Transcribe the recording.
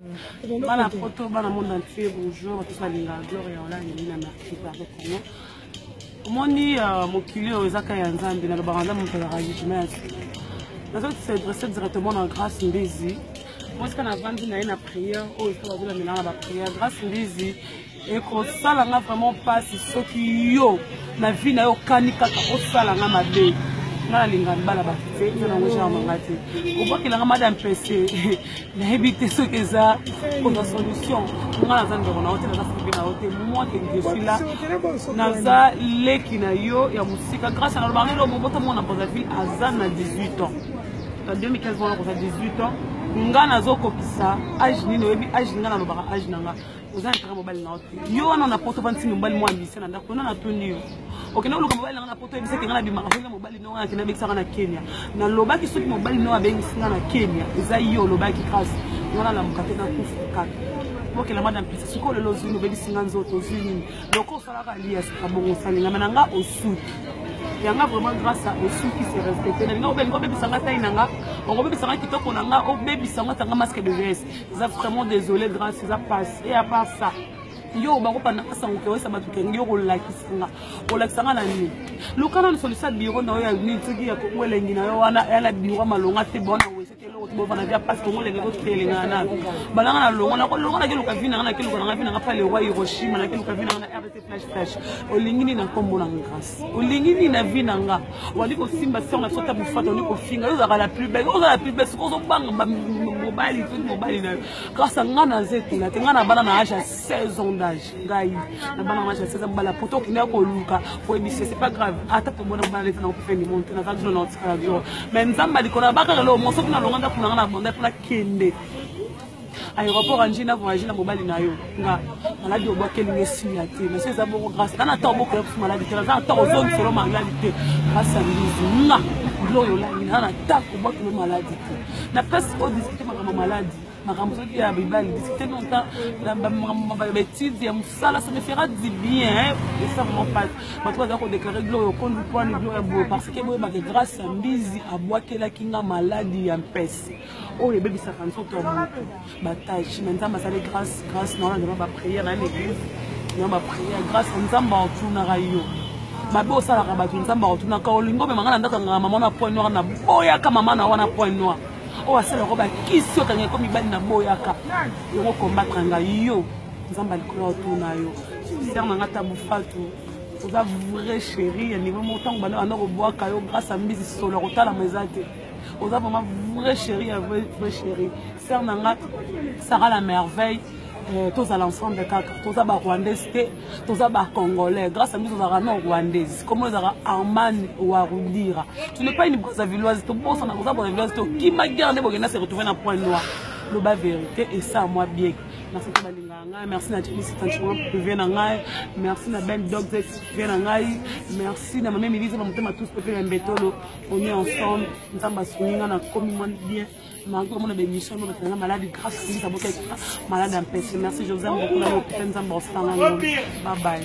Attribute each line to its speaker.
Speaker 1: Bana photo bana monde entier bonjour tous la linga gloire en ligne ni na merci par le Congo. Moni mokili ozaka ya nzambe na baranda mon père rajiment. Nous autres c'est dressé directement dans grâce mbezi. Moi ce qu'on a vendu na prière au il faut la mélange la prière grâce mbezi et ko sala nga vraiment pas si soki yo na vie na yo kanika ka o sala nga mabe. Na linga bala ba te na ngoja mangati ko ba kilanga madame PC na habiter ce que ça pour la solution ngala za ndoko na hotel na fubi na hotel moi que je suis là naza leki na yo ya musika grâce à la lo moboto mona Brazzaville azan na 18 ans en 2015 on a 18 ans ngana zokopisa age nini webi age ngana no baka age nanga uzana kama mobile na hotel yo wana na poto banti mobile mo ambisi na ndako na tundi yo okena uluka mobile na poto ebise ke ngana bima ka mobile no ngana kina bekisa na Kenya na lobaki soki mobile no abengi singa na Kenya eza yo lobaki kasi ngana la mukate na kufu kaka okela madame pisa siko lelo zuni bebi singa nzoto zuni loko sala ka lias ka bongo salinga menanga osuki yanga vraiment grâce à osu qui se respecte na ngo bebi sanga tainanga ngo bebi sanga kitoko nanga o bebi sanga tanga masque de VS ça vraiment désolé grâce ça passe et à part ça yo ba ko pana sango ke wesa batu kengi yo ko lakisanga na ni lokana no solisa biro na yo ya ni tiki ya ko welengi na yo wana ya la biro malonga te bona wese ke lo bo bana via parce que ngolenge ko telenga na balanga na longa na ko longa na ke lo ka vina na ke lo ka vina na pa le roi Hiroshima na ke lo ka vina na RDT flash olingini na kombo na grâce olingini na vina nga wali ko simba sur na sota bufata ni ko finga yo za la plus belle yo za la plus belle ko zo banga mobile tout mobile na grâce à ngana zetu na ngana bana na âge 16 ans Gaï, la banane mange c'est un bala poto qui n'a pas luka, faut émisser c'est pas grave. Attends pour moi on va aller dans le faire ni monter dans le nord mais nous avons dit qu'on a pas que le morceau qu'on a l'onganda pour la bande pour la kende. Aéroport Angina voyager na mobile na yo. Nga maladi au bois qu'elle n'est signaté. Mais c'est d'abord grâce. Quand on attend beaucoup de maladies, quand on attend aux zones selon maladie, grâce à lui, nga gloire là, il a un attaque au bois que le maladie. Na presque au discuter ma maladie. Makambo qui a bibali discuter longtemps la bêtise ya musala ça me fera du bien et ça vraiment pas moi toi déclarer gloire au compte point gloire parce que moi grâce à mbizi abwakela kinga maladie ya mpesi oh les bébés ça quand sont au bataille maintenant ça les grâce non on va prier dans l'église on va prier grâce nzamba otuna rayo mabe osala ka batu nzamba otuna ka olingo me mangana ndaka mama na point noir na boya ka mama na wana point noir oh c'est le roba qui se quand comme ibali na boyaka yo combattre nga yo nzamba likolo otuna yo ser na ngata bufatu oza vrai chéri niveau montant bana ana roboaka yo grâce à mbizi solo rotala mezate oza vraiment vrai chéri vrai chéri ser na ngata Sarah la merveille tous à l'ensemble de caca, tous à Rwandais, tous à Congolais, grâce à nous, nous avons Rwandais, comme nous avons Arman ou Arundira. Tu n'es pas une Brazzavilloise, tu es une Brazzavilloise, qui m'a gardé pour se retrouver dans le point noir. Le bas vérité, et ça, moi, bien. Merci à Balinganga, merci à Tchélissi Tanchouan pour venir en Gaï, merci à Ben Dog pour venir en Gaï, merci à ma mère Milise, à tous pour faire un bétolo. On est ensemble, nous sommes soumis, on a commis bien. Malgré mon émission, on a malade grâce à ça, malade en paix. Merci Joseph, beaucoup de l'hôpital, nous sommes bye bye.